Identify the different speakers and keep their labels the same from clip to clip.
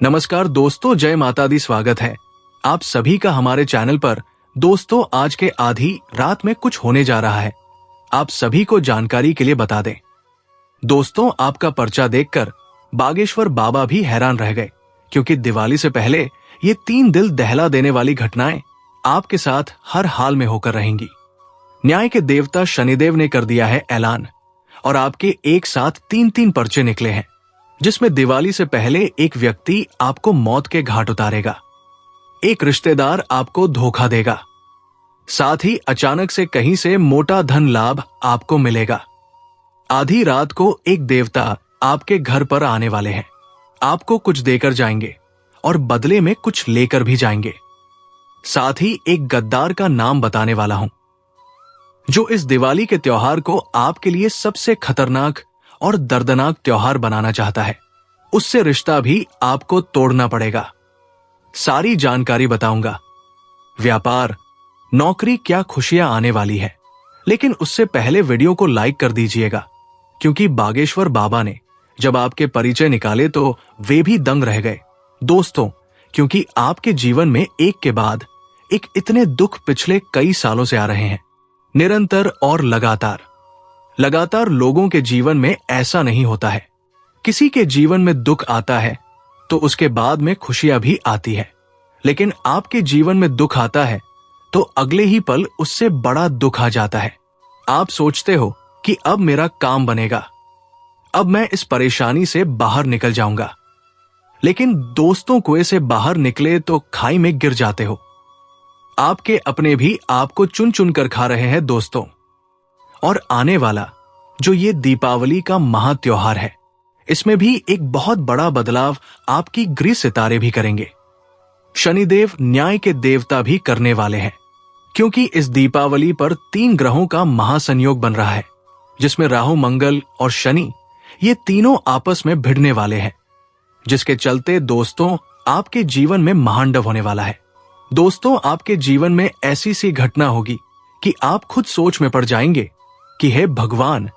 Speaker 1: नमस्कार दोस्तों, जय माता दी। स्वागत है आप सभी का हमारे चैनल पर। दोस्तों, आज के आधी रात में कुछ होने जा रहा है, आप सभी को जानकारी के लिए बता दें। दोस्तों, आपका पर्चा देखकर बागेश्वर बाबा भी हैरान रह गए, क्योंकि दिवाली से पहले ये 3 दिल दहला देने वाली घटनाएं आपके साथ हर हाल में होकर रहेंगी। न्याय के देवता शनिदेव ने कर दिया है ऐलान, और आपके एक साथ 3-3 पर्चे निकले हैं, जिसमें दिवाली से पहले एक व्यक्ति आपको मौत के घाट उतारेगा, एक रिश्तेदार आपको धोखा देगा, साथ ही अचानक से कहीं से मोटा धन लाभ आपको मिलेगा। आधी रात को एक देवता आपके घर पर आने वाले हैं, आपको कुछ देकर जाएंगे और बदले में कुछ लेकर भी जाएंगे। साथ ही एक गद्दार का नाम बताने वाला हूं, जो इस दिवाली के त्योहार को आपके लिए सबसे खतरनाक और दर्दनाक त्योहार बनाना चाहता है। उससे रिश्ता भी आपको तोड़ना पड़ेगा। सारी जानकारी बताऊंगा। व्यापार, नौकरी, क्या खुशियां आने वाली है। लेकिन उससे पहले वीडियो को लाइक कर दीजिएगा, क्योंकि बागेश्वर बाबा ने जब आपके परिचय निकाले तो वे भी दंग रह गए। दोस्तों, क्योंकि आपके जीवन में एक के बाद एक इतने दुख पिछले कई सालों से आ रहे हैं, निरंतर और लगातार लोगों के जीवन में ऐसा नहीं होता है। किसी के जीवन में दुख आता है तो उसके बाद में खुशियां भी आती है, लेकिन आपके जीवन में दुख आता है तो अगले ही पल उससे बड़ा दुख आ जाता है। आप सोचते हो कि अब मेरा काम बनेगा, अब मैं इस परेशानी से बाहर निकल जाऊंगा, लेकिन दोस्तों कुएं से बाहर निकले तो खाई में गिर जाते हो। आपके अपने भी आपको चुन चुन कर खा रहे हैं दोस्तों। और आने वाला जो ये दीपावली का महा त्योहार है, इसमें भी एक बहुत बड़ा बदलाव आपकी गृह सितारे भी करेंगे। शनिदेव न्याय के देवता भी करने वाले हैं, क्योंकि इस दीपावली पर 3 ग्रहों का महासंयोग बन रहा है, जिसमें राहु, मंगल और शनि ये तीनों आपस में भिड़ने वाले हैं, जिसके चलते दोस्तों आपके जीवन में महांडव होने वाला है। दोस्तों, आपके जीवन में ऐसी सी घटना होगी कि आप खुद सोच में पड़ जाएंगे कि हे भगवान,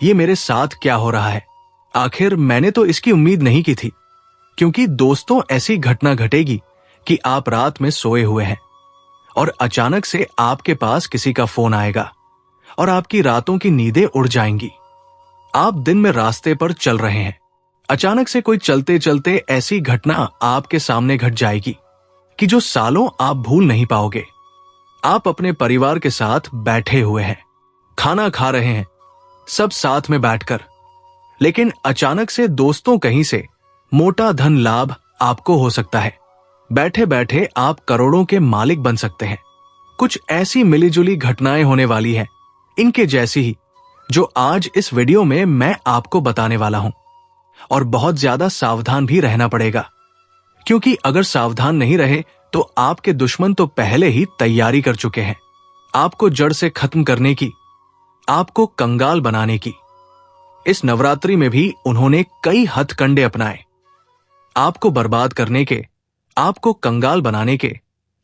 Speaker 1: ये मेरे साथ क्या हो रहा है। आखिर मैंने तो इसकी उम्मीद नहीं की थी। क्योंकि दोस्तों, ऐसी घटना घटेगी कि आप रात में सोए हुए हैं और अचानक से आपके पास किसी का फोन आएगा और आपकी रातों की नींदें उड़ जाएंगी। आप दिन में रास्ते पर चल रहे हैं, अचानक से कोई चलते चलते ऐसी घटना आपके सामने घट जाएगी कि जो सालों आप भूल नहीं पाओगे। आप अपने परिवार के साथ बैठे हुए हैं, खाना खा रहे हैं, सब साथ में बैठकर, लेकिन अचानक से दोस्तों कहीं से मोटा धन लाभ आपको हो सकता है। बैठे बैठे आप करोड़ों के मालिक बन सकते हैं। कुछ ऐसी मिलीजुली घटनाएं होने वाली हैं, इनके जैसी ही, जो आज इस वीडियो में मैं आपको बताने वाला हूं। और बहुत ज्यादा सावधान भी रहना पड़ेगा, क्योंकि अगर सावधान नहीं रहे तो आपके दुश्मन तो पहले ही तैयारी कर चुके हैं, आपको जड़ से खत्म करने की, आपको कंगाल बनाने की। इस नवरात्रि में भी उन्होंने कई हथकंडे अपनाए, आपको बर्बाद करने के, आपको कंगाल बनाने के।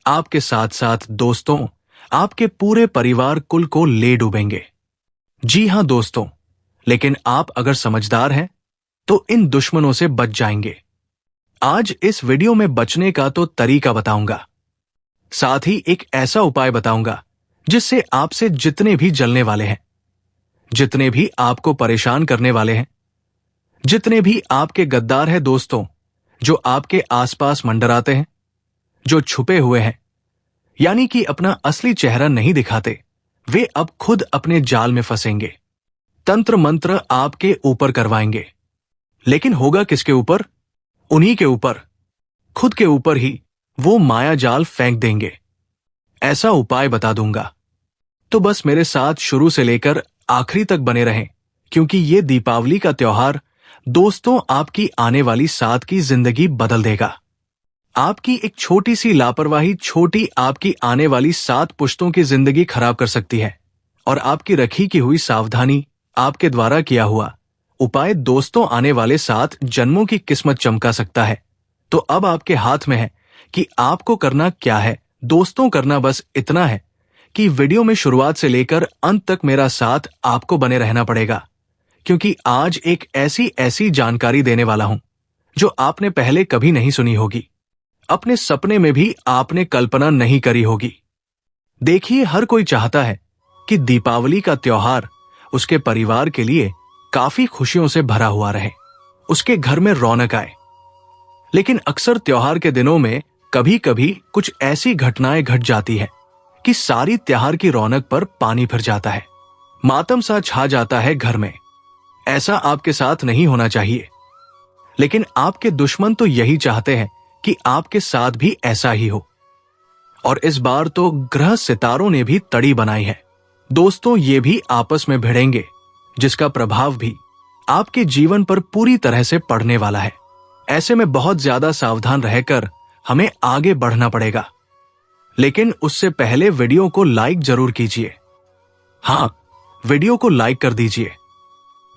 Speaker 1: आपके साथ साथ दोस्तों, आपके पूरे परिवार कुल को ले डूबेंगे। जी हां दोस्तों, लेकिन आप अगर समझदार हैं तो इन दुश्मनों से बच जाएंगे। आज इस वीडियो में बचने का तो तरीका बताऊंगा, साथ ही एक ऐसा उपाय बताऊंगा जिससे आपसे जितने भी जलने वाले हैं, जितने भी आपको परेशान करने वाले हैं, जितने भी आपके गद्दार हैं दोस्तों, जो आपके आसपास मंडराते हैं, जो छुपे हुए हैं, यानी कि अपना असली चेहरा नहीं दिखाते, वे अब खुद अपने जाल में फंसेंगे। तंत्र मंत्र आपके ऊपर करवाएंगे, लेकिन होगा किसके ऊपर? उन्हीं के ऊपर, खुद के ऊपर ही वो माया जाल फेंक देंगे। ऐसा उपाय बता दूंगा, तो बस मेरे साथ शुरू से लेकर आखिरी तक बने रहें, क्योंकि ये दीपावली का त्योहार दोस्तों आपकी आने वाली 7 की जिंदगी बदल देगा। आपकी एक छोटी सी लापरवाही आपकी आने वाली 7 पुश्तों की जिंदगी खराब कर सकती है, और आपकी रखी की हुई सावधानी, आपके द्वारा किया हुआ उपाय दोस्तों आने वाले 7 जन्मों की किस्मत चमका सकता है। तो अब आपके हाथ में है कि आपको करना क्या है। दोस्तों, करना बस इतना है कि वीडियो में शुरुआत से लेकर अंत तक मेरा साथ आपको बने रहना पड़ेगा, क्योंकि आज एक ऐसी जानकारी देने वाला हूं जो आपने पहले कभी नहीं सुनी होगी। अपने सपने में भी आपने कल्पना नहीं करी होगी। देखिए, हर कोई चाहता है कि दीपावली का त्योहार उसके परिवार के लिए काफी खुशियों से भरा हुआ रहे, उसके घर में रौनक आए। लेकिन अक्सर त्योहार के दिनों में कभी कभी कुछ ऐसी घटनाएं घट जाती है कि सारी त्योहार की रौनक पर पानी फिर जाता है, मातम सा छा जाता है घर में। ऐसा आपके साथ नहीं होना चाहिए, लेकिन आपके दुश्मन तो यही चाहते हैं कि आपके साथ भी ऐसा ही हो। और इस बार तो ग्रह सितारों ने भी तड़ी बनाई है। दोस्तों, ये भी आपस में भिड़ेंगे, जिसका प्रभाव भी आपके जीवन पर पूरी तरह से पड़ने वाला है। ऐसे में बहुत ज्यादा सावधान रहकर हमें आगे बढ़ना पड़ेगा। लेकिन उससे पहले वीडियो को लाइक जरूर कीजिए। हां, वीडियो को लाइक कर दीजिए।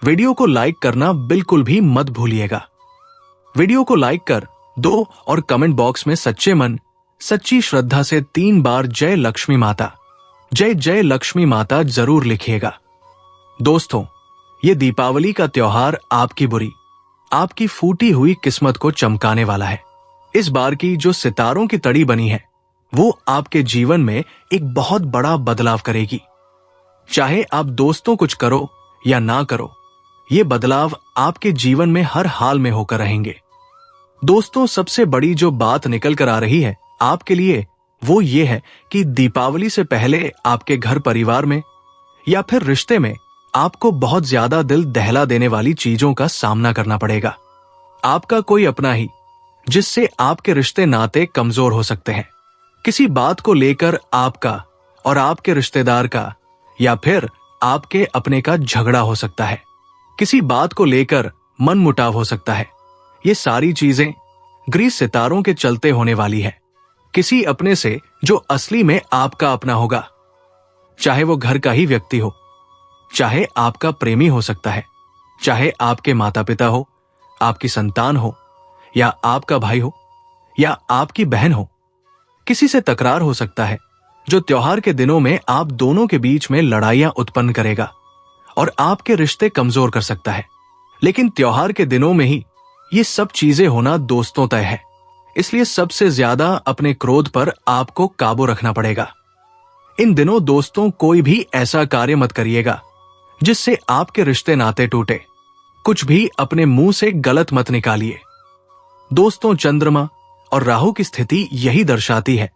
Speaker 1: वीडियो को लाइक करना बिल्कुल भी मत भूलिएगा। वीडियो को लाइक कर दो और कमेंट बॉक्स में सच्चे मन, सच्ची श्रद्धा से 3 बार जय लक्ष्मी माता, जय जय लक्ष्मी माता जरूर लिखिएगा। दोस्तों, ये दीपावली का त्योहार आपकी बुरी, आपकी फूटी हुई किस्मत को चमकाने वाला है। इस बार की जो सितारों की तड़ी बनी है, वो आपके जीवन में एक बहुत बड़ा बदलाव करेगी। चाहे आप दोस्तों कुछ करो या ना करो, ये बदलाव आपके जीवन में हर हाल में होकर रहेंगे। दोस्तों, सबसे बड़ी जो बात निकल कर आ रही है आपके लिए, वो ये है कि दीपावली से पहले आपके घर परिवार में या फिर रिश्ते में आपको बहुत ज्यादा दिल दहला देने वाली चीजों का सामना करना पड़ेगा। आपका कोई अपना ही, जिससे आपके रिश्ते नाते कमजोर हो सकते हैं। किसी बात को लेकर आपका और आपके रिश्तेदार का या फिर आपके अपने का झगड़ा हो सकता है। किसी बात को लेकर मनमुटाव हो सकता है। ये सारी चीजें ग्रीस सितारों के चलते होने वाली है। किसी अपने से जो असली में आपका अपना होगा, चाहे वो घर का ही व्यक्ति हो, चाहे आपका प्रेमी हो सकता है, चाहे आपके माता पिता हो, आपकी संतान हो, या आपका भाई हो, या आपकी बहन हो। किसी से तकरार हो सकता है जो त्योहार के दिनों में आप दोनों के बीच में लड़ाइयां उत्पन्न करेगा और आपके रिश्ते कमजोर कर सकता है। लेकिन त्योहार के दिनों में ही ये सब चीजें होना दोस्तों तय है। इसलिए सबसे ज्यादा अपने क्रोध पर आपको काबू रखना पड़ेगा। इन दिनों दोस्तों, कोई भी ऐसा कार्य मत करिएगा जिससे आपके रिश्ते नाते टूटे। कुछ भी अपने मुंह से गलत मत निकालिए। दोस्तों, चंद्रमा और राहु की स्थिति यही दर्शाती है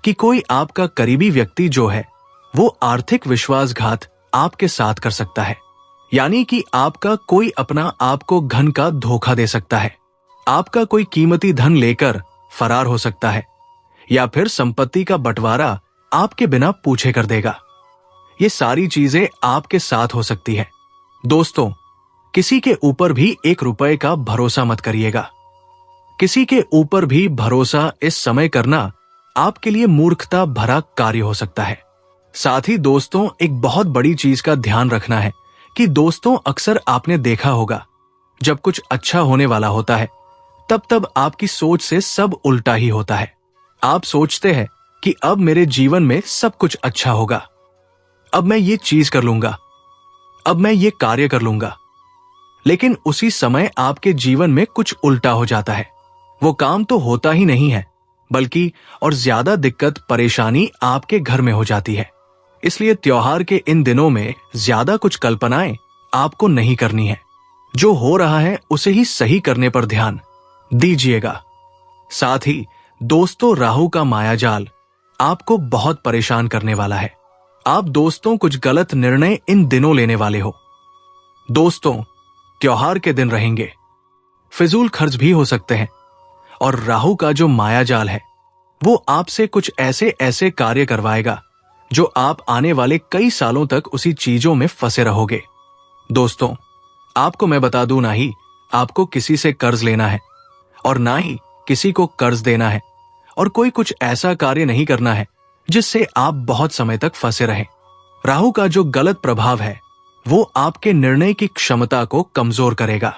Speaker 1: कि कोई आपका करीबी व्यक्ति जो है, वो आर्थिक विश्वासघात आपके साथ कर सकता है। यानी कि आपका कोई अपना आपको धन का धोखा दे सकता है। आपका कोई कीमती धन लेकर फरार हो सकता है, या फिर संपत्ति का बंटवारा आपके बिना पूछे कर देगा। ये सारी चीजें आपके साथ हो सकती है। दोस्तों, किसी के ऊपर भी 1 रुपए का भरोसा मत करिएगा। किसी के ऊपर भी भरोसा इस समय करना आपके लिए मूर्खता भरा कार्य हो सकता है। साथ ही दोस्तों, एक बहुत बड़ी चीज का ध्यान रखना है कि दोस्तों, अक्सर आपने देखा होगा, जब कुछ अच्छा होने वाला होता है तब आपकी सोच से सब उल्टा ही होता है। आप सोचते हैं कि अब मेरे जीवन में सब कुछ अच्छा होगा, अब मैं ये चीज कर लूंगा, अब मैं ये कार्य कर लूंगा। लेकिन उसी समय आपके जीवन में कुछ उल्टा हो जाता है। वो काम तो होता ही नहीं है, बल्कि और ज्यादा दिक्कत परेशानी आपके घर में हो जाती है। इसलिए त्योहार के इन दिनों में ज्यादा कुछ कल्पनाएं आपको नहीं करनी है। जो हो रहा है उसे ही सही करने पर ध्यान दीजिएगा। साथ ही दोस्तों, राहु का मायाजाल आपको बहुत परेशान करने वाला है। आप दोस्तों कुछ गलत निर्णय इन दिनों लेने वाले हो। दोस्तों, त्योहार के दिन रहेंगे, फिजूल खर्च भी हो सकते हैं, और राहु का जो मायाजाल है वो आपसे कुछ ऐसे ऐसे कार्य करवाएगा जो आप आने वाले कई सालों तक उसी चीजों में फंसे रहोगे। दोस्तों, आपको मैं बता दूं, ना ही आपको किसी से कर्ज लेना है और ना ही किसी को कर्ज देना है, और कोई कुछ ऐसा कार्य नहीं करना है जिससे आप बहुत समय तक फंसे रहें। राहु का जो गलत प्रभाव है वो आपके निर्णय की क्षमता को कमजोर करेगा,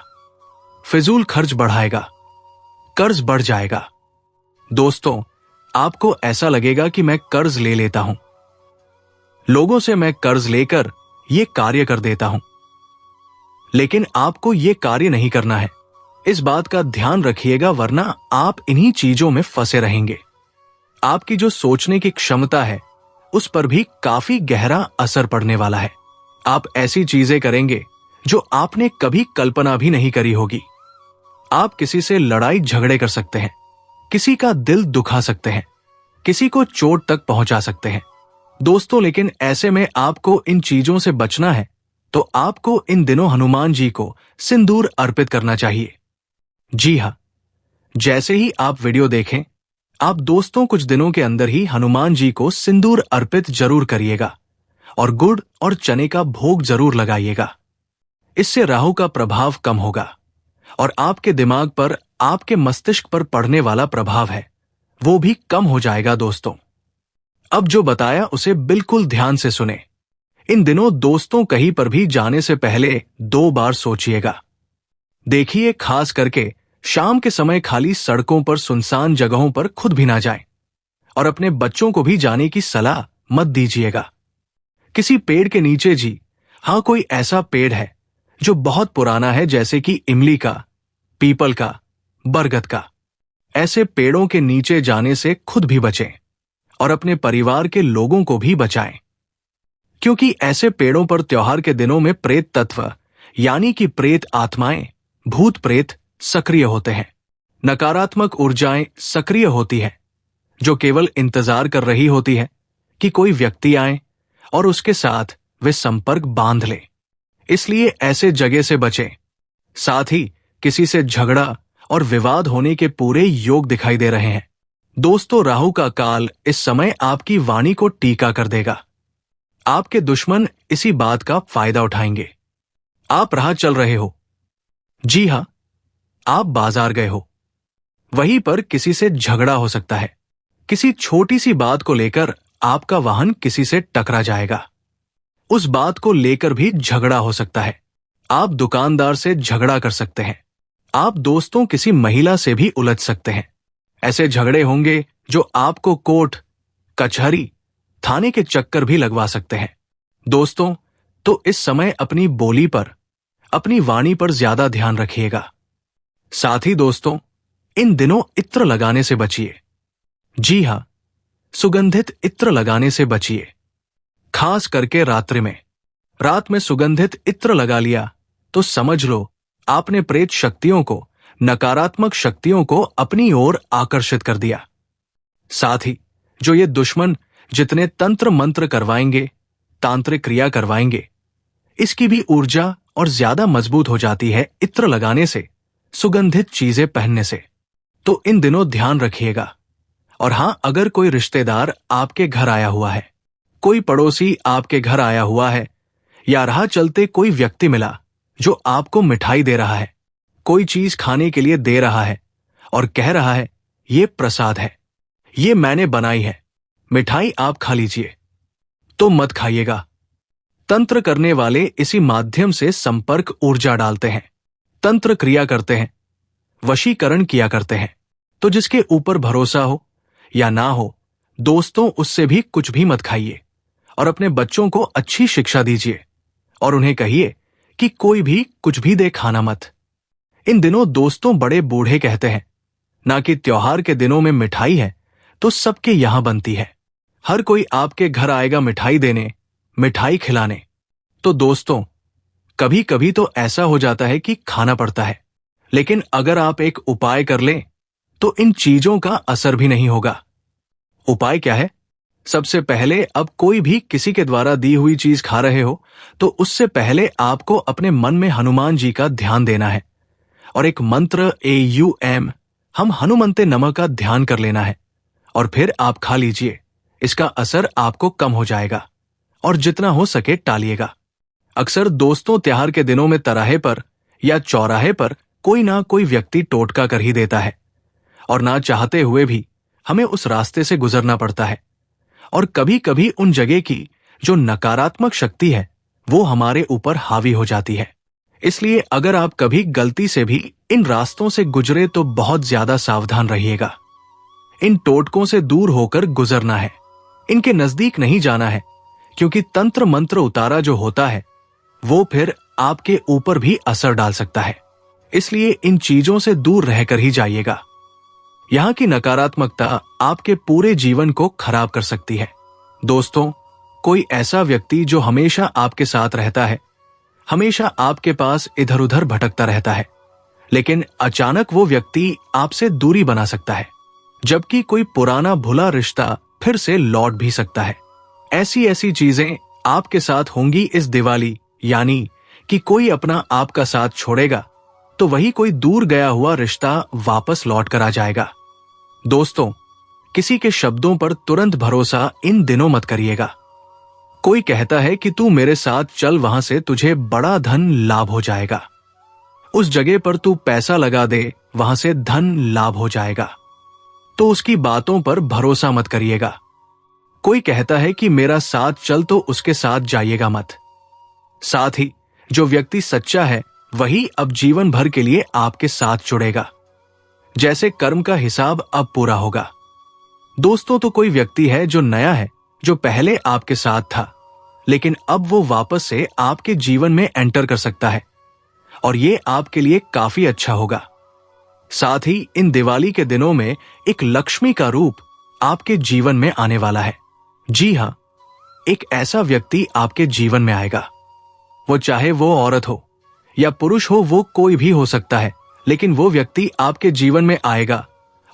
Speaker 1: फिजूल खर्च बढ़ाएगा, कर्ज बढ़ जाएगा। दोस्तों, आपको ऐसा लगेगा कि मैं कर्ज ले लेता हूं, लोगों से मैं कर्ज लेकर ये कार्य कर देता हूं, लेकिन आपको ये कार्य नहीं करना है। इस बात का ध्यान रखिएगा, वरना आप इन्हीं चीजों में फंसे रहेंगे। आपकी जो सोचने की क्षमता है उस पर भी काफी गहरा असर पड़ने वाला है। आप ऐसी चीजें करेंगे जो आपने कभी कल्पना भी नहीं करी होगी। आप किसी से लड़ाई झगड़े कर सकते हैं, किसी का दिल दुखा सकते हैं, किसी को चोट तक पहुंचा सकते हैं दोस्तों। लेकिन ऐसे में आपको इन चीजों से बचना है तो आपको इन दिनों हनुमान जी को सिंदूर अर्पित करना चाहिए। जी हां, जैसे ही आप वीडियो देखें, आप दोस्तों कुछ दिनों के अंदर ही हनुमान जी को सिंदूर अर्पित जरूर करिएगा और गुड़ और चने का भोग जरूर लगाइएगा। इससे राहु का प्रभाव कम होगा और आपके दिमाग पर, आपके मस्तिष्क पर पड़ने वाला प्रभाव है वो भी कम हो जाएगा दोस्तों। अब जो बताया उसे बिल्कुल ध्यान से सुने। इन दिनों दोस्तों कहीं पर भी जाने से पहले 2 बार सोचिएगा। देखिए, खास करके शाम के समय खाली सड़कों पर, सुनसान जगहों पर खुद भी ना जाएं और अपने बच्चों को भी जाने की सलाह मत दीजिएगा। किसी पेड़ के नीचे, जी हां, कोई ऐसा पेड़ है जो बहुत पुराना है, जैसे कि इमली का, पीपल का, बरगद का, ऐसे पेड़ों के नीचे जाने से खुद भी बचें और अपने परिवार के लोगों को भी बचाएं, क्योंकि ऐसे पेड़ों पर त्योहार के दिनों में प्रेत तत्व यानी कि प्रेत आत्माएं, भूत प्रेत सक्रिय होते हैं। नकारात्मक ऊर्जाएं सक्रिय होती है जो केवल इंतजार कर रही होती है कि कोई व्यक्ति आए और उसके साथ वे संपर्क बांध ले। इसलिए ऐसे जगह से बचें। साथ ही किसी से झगड़ा और विवाद होने के पूरे योग दिखाई दे रहे हैं दोस्तों। राहु का काल इस समय आपकी वाणी को टीका कर देगा। आपके दुश्मन इसी बात का फायदा उठाएंगे। आप राह चल रहे हो, जी हां, आप बाजार गए हो, वहीं पर किसी से झगड़ा हो सकता है। किसी छोटी सी बात को लेकर आपका वाहन किसी से टकरा जाएगा। उस बात को लेकर भी झगड़ा हो सकता है। आप दुकानदार से झगड़ा कर सकते हैं। आप दोस्तों किसी महिला से भी उलझ सकते हैं। ऐसे झगड़े होंगे जो आपको कोर्ट, कचहरी, थाने के चक्कर भी लगवा सकते हैं दोस्तों। तो इस समय अपनी बोली पर, अपनी वाणी पर ज्यादा ध्यान रखिएगा। साथ ही दोस्तों, इन दिनों इत्र लगाने से बचिए। जी हां, सुगंधित इत्र लगाने से बचिए, खास करके रात्रि में। रात में सुगंधित इत्र लगा लिया तो समझ लो आपने प्रेत शक्तियों को, नकारात्मक शक्तियों को अपनी ओर आकर्षित कर दिया। साथ ही जो ये दुश्मन जितने तंत्र मंत्र करवाएंगे, तांत्रिक क्रिया करवाएंगे, इसकी भी ऊर्जा और ज्यादा मजबूत हो जाती है इत्र लगाने से, सुगंधित चीजें पहनने से। तो इन दिनों ध्यान रखिएगा। और हां, अगर कोई रिश्तेदार आपके घर आया हुआ है, कोई पड़ोसी आपके घर आया हुआ है, या राह चलते कोई व्यक्ति मिला जो आपको मिठाई दे रहा है, कोई चीज खाने के लिए दे रहा है और कह रहा है ये प्रसाद है, ये मैंने बनाई है, मिठाई आप खा लीजिए, तो मत खाइएगा। तंत्र करने वाले इसी माध्यम से संपर्क ऊर्जा डालते हैं, तंत्र क्रिया करते हैं, वशीकरण किया करते हैं। तो जिसके ऊपर भरोसा हो या ना हो दोस्तों, उससे भी कुछ भी मत खाइए और अपने बच्चों को अच्छी शिक्षा दीजिए और उन्हें कहिए कि कोई भी कुछ भी दे, खाना मत। इन दिनों दोस्तों बड़े बूढ़े कहते हैं ना कि त्योहार के दिनों में मिठाई है तो सबके यहां बनती है। हर कोई आपके घर आएगा मिठाई देने, मिठाई खिलाने। तो दोस्तों, कभी कभी तो ऐसा हो जाता है कि खाना पड़ता है, लेकिन अगर आप एक उपाय कर लें तो इन चीजों का असर भी नहीं होगा। उपाय क्या है? सबसे पहले, अब कोई भी किसी के द्वारा दी हुई चीज खा रहे हो तो उससे पहले आपको अपने मन में हनुमान जी का ध्यान देना है और एक मंत्र AUM, हम हनुमंते नमः का ध्यान कर लेना है और फिर आप खा लीजिए। इसका असर आपको कम हो जाएगा और जितना हो सके टालिएगा। अक्सर दोस्तों त्योहार के दिनों में तराहे पर या चौराहे पर कोई ना कोई व्यक्ति टोटका कर ही देता है और ना चाहते हुए भी हमें उस रास्ते से गुजरना पड़ता है। और कभी कभी उन जगह की जो नकारात्मक शक्ति है वो हमारे ऊपर हावी हो जाती है। इसलिए अगर आप कभी गलती से भी इन रास्तों से गुजरे तो बहुत ज्यादा सावधान रहिएगा। इन टोटकों से दूर होकर गुजरना है, इनके नजदीक नहीं जाना है, क्योंकि तंत्र मंत्र उतारा जो होता है वो फिर आपके ऊपर भी असर डाल सकता है। इसलिए इन चीजों से दूर रहकर ही जाइएगा। यहाँ की नकारात्मकता आपके पूरे जीवन को खराब कर सकती है। दोस्तों, कोई ऐसा व्यक्ति जो हमेशा आपके साथ रहता है, हमेशा आपके पास इधर उधर भटकता रहता है, लेकिन अचानक वो व्यक्ति आपसे दूरी बना सकता है, जबकि कोई पुराना भुला रिश्ता फिर से लौट भी सकता है। ऐसी ऐसी चीजें आपके साथ होंगी इस दिवाली, यानी कि कोई अपना आपका साथ छोड़ेगा तो वही कोई दूर गया हुआ रिश्ता वापस लौट कर आ जाएगा। दोस्तों, किसी के शब्दों पर तुरंत भरोसा इन दिनों मत करिएगा। कोई कहता है कि तू मेरे साथ चल, वहां से तुझे बड़ा धन लाभ हो जाएगा। उस जगह पर तू पैसा लगा दे, वहां से धन लाभ हो जाएगा। तो उसकी बातों पर भरोसा मत करिएगा। कोई कहता है कि मेरा साथ चल, तो उसके साथ जाइएगा मत। साथ ही जो व्यक्ति सच्चा है वही अब जीवन भर के लिए आपके साथ जुड़ेगा। जैसे कर्म का हिसाब अब पूरा होगा। दोस्तों, तो कोई व्यक्ति है जो नया है, जो पहले आपके साथ था, लेकिन अब वो वापस से आपके जीवन में एंटर कर सकता है और ये आपके लिए काफी अच्छा होगा। साथ ही इन दिवाली के दिनों में एक लक्ष्मी का रूप आपके जीवन में आने वाला है। जी हां, एक ऐसा व्यक्ति आपके जीवन में आएगा। वो चाहे वो औरत हो या पुरुष हो, वो कोई भी हो सकता है, लेकिन वो व्यक्ति आपके जीवन में आएगा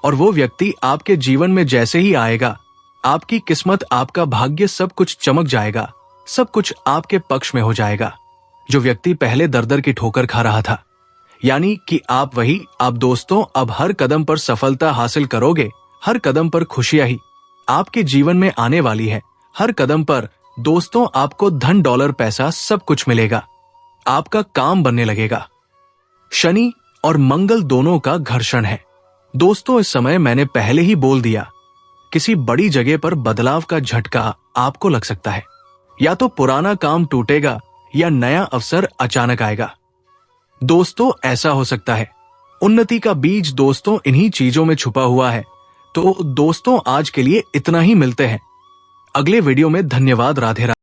Speaker 1: और वो व्यक्ति आपके जीवन में जैसे ही आएगा, आपकी किस्मत, आपका भाग्य, सब कुछ चमक जाएगा, सब कुछ आपके पक्ष में हो जाएगा। जो व्यक्ति पहले दर दर की ठोकर खा रहा था, यानी कि आप वही। आप दोस्तों, अब हर कदम पर सफलता हासिल करोगे, हर कदम पर खुशियां ही आपके जीवन में आने वाली है। हर कदम पर दोस्तों आपको धन, डॉलर, पैसा सब कुछ मिलेगा। आपका काम बनने लगेगा। शनि और मंगल दोनों का घर्षण है। दोस्तों, इस समय मैंने पहले ही बोल दिया, किसी बड़ी जगह पर बदलाव का झटका आपको लग सकता है। या तो पुराना काम टूटेगा या नया अवसर अचानक आएगा। दोस्तों, ऐसा हो सकता है। उन्नति का बीज दोस्तों इन्हीं चीजों में छुपा हुआ है। तो दोस्तों, आज के लिए इतना ही। मिलते हैं अगले वीडियो में। धन्यवाद। राधे राधे।